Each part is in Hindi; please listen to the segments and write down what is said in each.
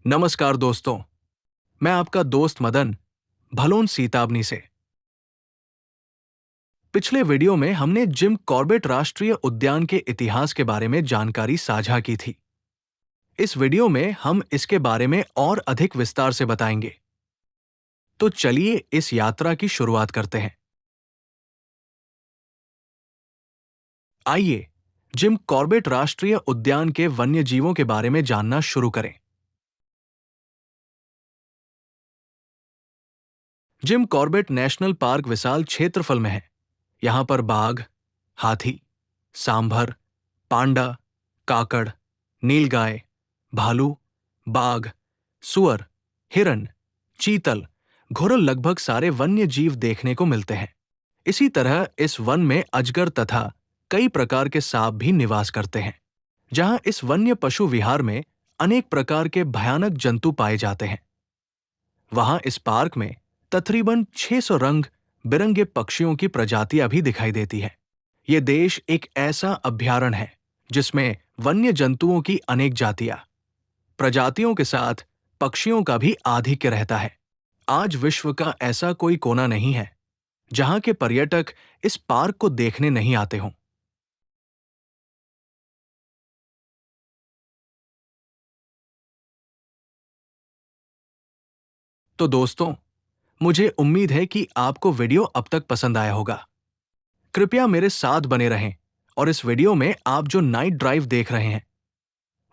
नमस्कार दोस्तों, मैं आपका दोस्त मदन भलोन सीताबनी से। पिछले वीडियो में हमने जिम कॉर्बेट राष्ट्रीय उद्यान के इतिहास के बारे में जानकारी साझा की थी। इस वीडियो में हम इसके बारे में और अधिक विस्तार से बताएंगे। तो चलिए इस यात्रा की शुरुआत करते हैं। आइए जिम कॉर्बेट राष्ट्रीय उद्यान के वन्य जीवों के बारे में जानना शुरू करें। जिम कॉर्बेट नेशनल पार्क विशाल क्षेत्रफल में है। यहाँ पर बाघ, हाथी, सांभर, पांडा, काकड़, नीलगाय, भालू, बाघ, सुअर, हिरन, चीतल, घुरल लगभग सारे वन्य जीव देखने को मिलते हैं। इसी तरह इस वन में अजगर तथा कई प्रकार के सांप भी निवास करते हैं। जहां इस वन्य पशु विहार में अनेक प्रकार के भयानक जंतु पाए जाते हैं, वहां इस पार्क में तकरीबन 600 रंग बिरंगे पक्षियों की प्रजातियां भी दिखाई देती है। ये देश एक ऐसा अभयारण्य है जिसमें वन्य जंतुओं की अनेक प्रजातियों के साथ पक्षियों का भी आधिक्य रहता है। आज विश्व का ऐसा कोई कोना नहीं है जहां के पर्यटक इस पार्क को देखने नहीं आते हों। तो दोस्तों, मुझे उम्मीद है कि आपको वीडियो अब तक पसंद आया होगा। कृपया मेरे साथ बने रहें और इस वीडियो में आप जो नाइट ड्राइव देख रहे हैं,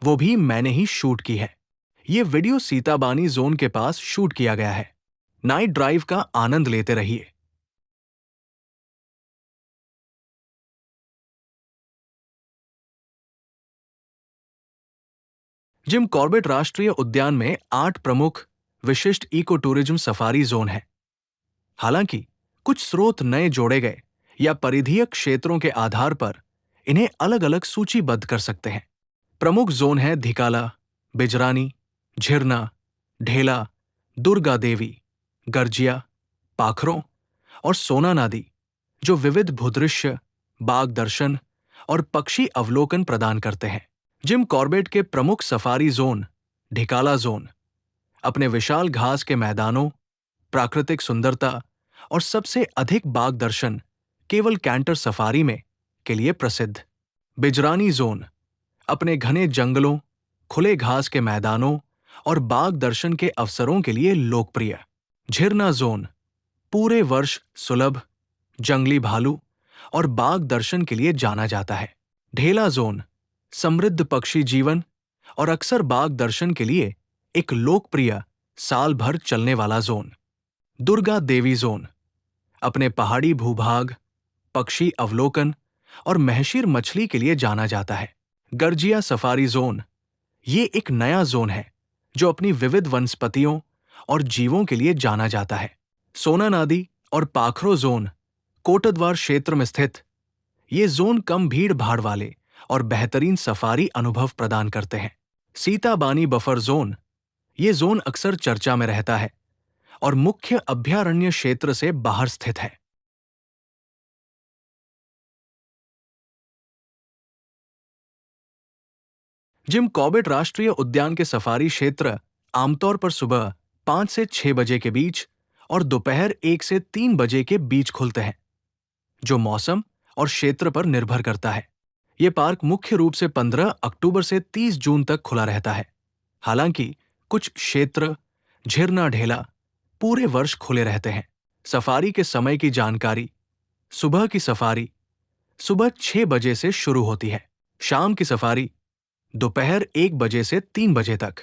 वो भी मैंने ही शूट की है। ये वीडियो सीताबानी जोन के पास शूट किया गया है। नाइट ड्राइव का आनंद लेते रहिए। जिम कॉर्बेट राष्ट्रीय उद्यान में 8 प्रमुख विशिष्ट इको टूरिज्म सफारी जोन हैं। हालांकि कुछ स्रोत नए जोड़े गए या परिधीय क्षेत्रों के आधार पर इन्हें अलग-अलग सूचीबद्ध कर सकते हैं। प्रमुख जोन है धिकाला, बिजरानी, झिरना, ढेला, दुर्गा देवी, गर्जिया, पाखरों और सोना नादी, जो विविध भूदृश्य, बाघ दर्शन और पक्षी अवलोकन प्रदान करते हैं। जिम कॉर्बेट के प्रमुख सफारी जोन ढिकाला जोन अपने विशाल घास के मैदानों, प्राकृतिक सुंदरता और सबसे अधिक बाघ दर्शन केवल कैंटर सफारी में के लिए प्रसिद्ध। बिजरानी जोन अपने घने जंगलों, खुले घास के मैदानों और बाघ दर्शन के अवसरों के लिए लोकप्रिय। झिरना जोन पूरे वर्ष सुलभ जंगली भालू और बाघ दर्शन के लिए जाना जाता है। ढेला जोन समृद्ध पक्षी जीवन और अक्सर बाघ दर्शन के लिए एक लोकप्रिय साल भर चलने वाला जोन। दुर्गा देवी जोन अपने पहाड़ी भूभाग, पक्षी अवलोकन और महशीर मछली के लिए जाना जाता है। गर्जिया सफारी जोन ये एक नया जोन है जो अपनी विविध वनस्पतियों और जीवों के लिए जाना जाता है। सोना नादी और पाखरो जोन कोटद्वार क्षेत्र में स्थित ये जोन कम भीड़ भाड़ वाले और बेहतरीन सफारी अनुभव प्रदान करते हैं। सीताबानी बफर जोन ये जोन अक्सर चर्चा में रहता है और मुख्य अभयारण्य क्षेत्र से बाहर स्थित है। जिम कॉर्बेट राष्ट्रीय उद्यान के सफारी क्षेत्र आमतौर पर सुबह 5 से 6 बजे के बीच और दोपहर 1 से 3 बजे के बीच खुलते हैं, जो मौसम और क्षेत्र पर निर्भर करता है। ये पार्क मुख्य रूप से 15 अक्टूबर से 30 जून तक खुला रहता है। हालांकि कुछ क्षेत्र, झिरना ढेला, पूरे वर्ष खुले रहते हैं। सफारी के समय की जानकारी। सुबह की सफारी सुबह 6 बजे से शुरू होती है। शाम की सफारी दोपहर 1 बजे से 3 बजे तक।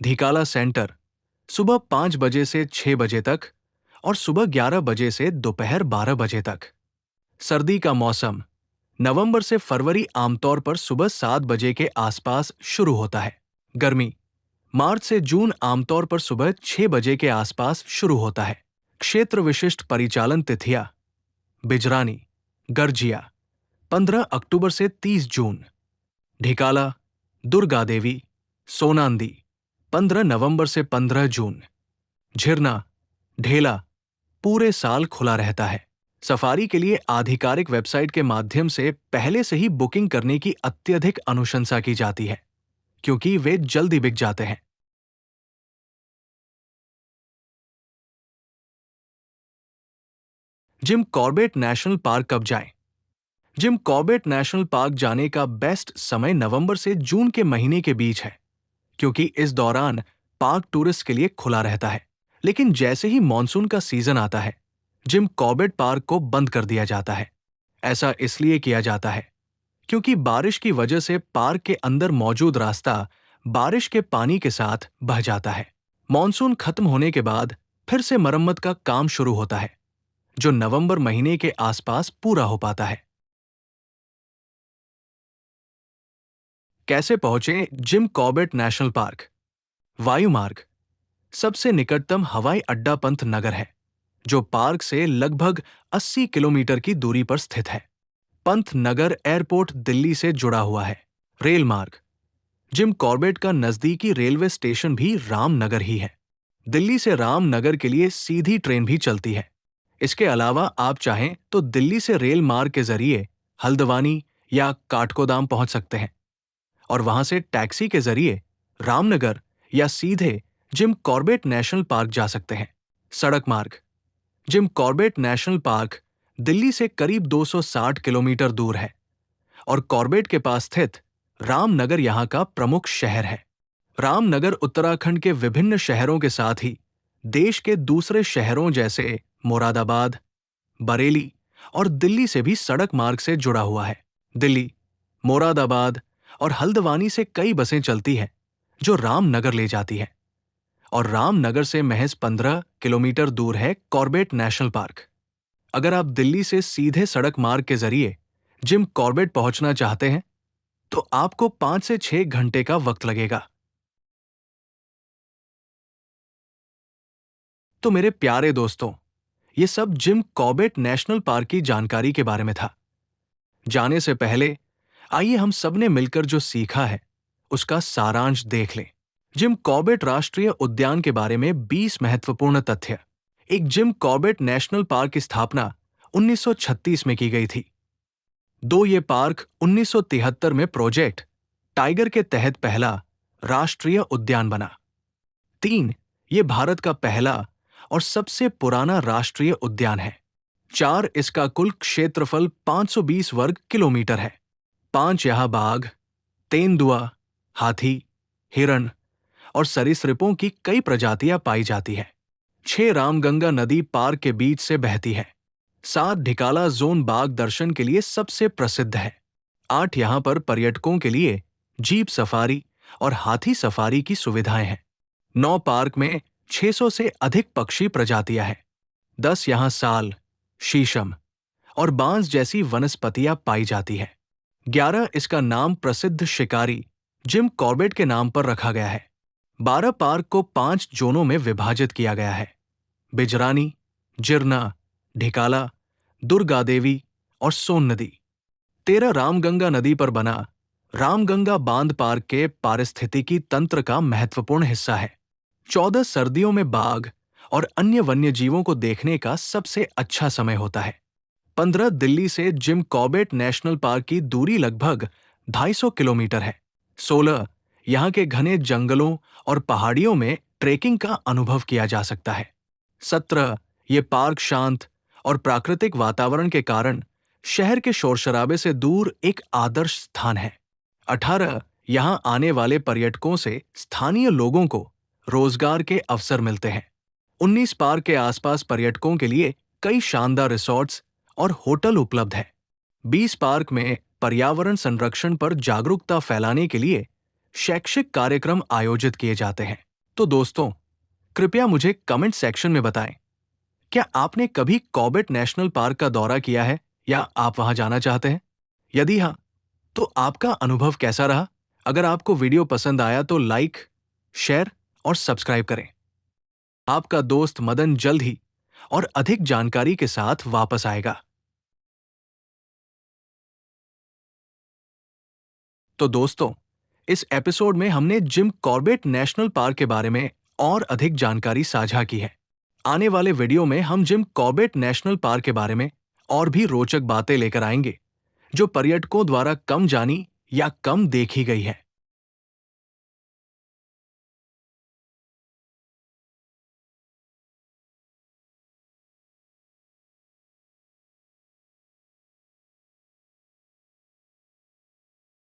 धिकाला सेंटर सुबह 5 बजे से 6 बजे तक और सुबह 11 बजे से दोपहर 12 बजे तक। सर्दी का मौसम नवंबर से फरवरी आमतौर पर सुबह 7 बजे के आसपास शुरू होता है। गर्मी मार्च से जून आमतौर पर सुबह 6 बजे के आसपास शुरू होता है। क्षेत्र विशिष्ट परिचालन तिथियां बिजरानी, गर्जिया 15 अक्टूबर से 30 जून। ढिकाला, दुर्गा देवी, सोनांदी 15 नवंबर से 15 जून। झिरना, ढेला पूरे साल खुला रहता है। सफारी के लिए आधिकारिक वेबसाइट के माध्यम से पहले से ही बुकिंग करने की अत्यधिक अनुशंसा की जाती है, क्योंकि वे जल्दी बिक जाते हैं। जिम कॉर्बेट नेशनल पार्क कब जाएं? जिम कॉर्बेट नेशनल पार्क जाने का बेस्ट समय नवंबर से जून के महीने के बीच है, क्योंकि इस दौरान पार्क टूरिस्ट के लिए खुला रहता है। लेकिन जैसे ही मॉनसून का सीजन आता है, जिम कॉर्बेट पार्क को बंद कर दिया जाता है। ऐसा इसलिए किया जाता है क्योंकि बारिश की वजह से पार्क के अंदर मौजूद रास्ता बारिश के पानी के साथ बह जाता है। मॉनसून खत्म होने के बाद फिर से मरम्मत का काम शुरू होता है, जो नवंबर महीने के आसपास पूरा हो पाता है। कैसे पहुंचे जिम कॉर्बेट नेशनल पार्क? वायुमार्ग। सबसे निकटतम हवाई अड्डा पंतनगर है, जो पार्क से लगभग 80 किलोमीटर की दूरी पर स्थित है। पंतनगर एयरपोर्ट दिल्ली से जुड़ा हुआ है। रेल मार्ग। जिम कॉर्बेट का नजदीकी रेलवे स्टेशन भी रामनगर ही है। दिल्ली से रामनगर के लिए सीधी ट्रेन भी चलती है। इसके अलावा आप चाहें तो दिल्ली से रेल मार्ग के जरिए हल्द्वानी या काठगोदाम पहुंच सकते हैं और वहां से टैक्सी के जरिए रामनगर या सीधे जिम कॉर्बेट नेशनल पार्क जा सकते हैं। सड़क मार्ग। Jim Corbett national park Delhi से करीब 260 किलोमीटर दूर है और कॉर्बेट के पास स्थित रामनगर यहां का प्रमुख शहर है। रामनगर उत्तराखंड के विभिन्न शहरों के साथ ही देश के दूसरे शहरों जैसे मुरादाबाद, बरेली और दिल्ली से भी सड़क मार्ग से जुड़ा हुआ है। दिल्ली, मुरादाबाद और हल्द्वानी से कई बसें चलती हैं जो रामनगर ले जाती है और रामनगर से महज 15 किलोमीटर दूर है कॉर्बेट नेशनल पार्क। अगर आप दिल्ली से सीधे सड़क मार्ग के जरिए जिम कॉर्बेट पहुंचना चाहते हैं तो आपको 5 से 6 घंटे का वक्त लगेगा। तो मेरे प्यारे दोस्तों, ये सब जिम कॉर्बेट नेशनल पार्क की जानकारी के बारे में था। जाने से पहले आइए हम सबने मिलकर जो सीखा है उसका सारांश देख लें। जिम कॉर्बेट राष्ट्रीय उद्यान के बारे में 20 महत्वपूर्ण तथ्य। एक जिम कॉर्बेट नेशनल पार्क की स्थापना 1936 में की गई थी। 2 ये पार्क 1973 में प्रोजेक्ट टाइगर के तहत पहला राष्ट्रीय उद्यान बना। 3 ये भारत का पहला और सबसे पुराना राष्ट्रीय उद्यान है। 4 इसका कुल क्षेत्रफल 520 वर्ग किलोमीटर है। 5 यहाँ बाघ, तेंदुआ, हाथी, हिरण और सरीसृपों की कई प्रजातियां पाई जाती हैं। 6 रामगंगा नदी पार्क के बीच से बहती है। 7 ढिकाला जोन बाघ दर्शन के लिए सबसे प्रसिद्ध है। 8 यहाँ पर पर्यटकों के लिए जीप सफारी और हाथी सफारी की सुविधाएं हैं। 9 पार्क में 600 से अधिक पक्षी प्रजातियां हैं। 10 यहाँ साल, शीशम और बांस जैसी वनस्पतियां पाई जाती हैं। 11 इसका नाम प्रसिद्ध शिकारी जिम कॉर्बेट के नाम पर रखा गया है। 12 पार्क को 5 जोनों में विभाजित किया गया है: बिजरानी, जिरना, ढिकाला, दुर्गादेवी और सोन नदी। 13 रामगंगा नदी पर बना रामगंगा बांध पार्क के पारिस्थितिकी तंत्र का महत्वपूर्ण हिस्सा है। 14 सर्दियों में बाघ और अन्य वन्यजीवों को देखने का सबसे अच्छा समय होता है। 15 दिल्ली से जिम कॉर्बेट नेशनल पार्क की दूरी लगभग 250 किलोमीटर है। 16 यहाँ के घने जंगलों और पहाड़ियों में ट्रेकिंग का अनुभव किया जा सकता है। 17 ये पार्क शांत और प्राकृतिक वातावरण के कारण शहर के शोरशराबे से दूर एक आदर्श स्थान है। 18 यहाँ आने वाले पर्यटकों से स्थानीय लोगों को रोजगार के अवसर मिलते हैं। 19 पार्क के आसपास पर्यटकों के लिए कई शानदार रिसॉर्ट्स और होटल उपलब्ध हैं। 20 पार्क में पर्यावरण संरक्षण पर जागरूकता फैलाने के लिए शैक्षिक कार्यक्रम आयोजित किए जाते हैं। तो दोस्तों, कृपया मुझे कमेंट सेक्शन में बताएं, क्या आपने कभी कॉर्बेट नेशनल पार्क का दौरा किया है या आप वहां जाना चाहते हैं? यदि हाँ, तो आपका अनुभव कैसा रहा? अगर आपको वीडियो पसंद आया तो लाइक, शेयर और सब्सक्राइब करें। आपका दोस्त मदन जल्द ही और अधिक जानकारी के साथ वापस आएगा। तो दोस्तों, इस एपिसोड में हमने जिम कॉर्बेट नेशनल पार्क के बारे में और अधिक जानकारी साझा की है। आने वाले वीडियो में हम जिम कॉर्बेट नेशनल पार्क के बारे में और भी रोचक बातें लेकर आएंगे, जो पर्यटकों द्वारा कम जानी या कम देखी गई है।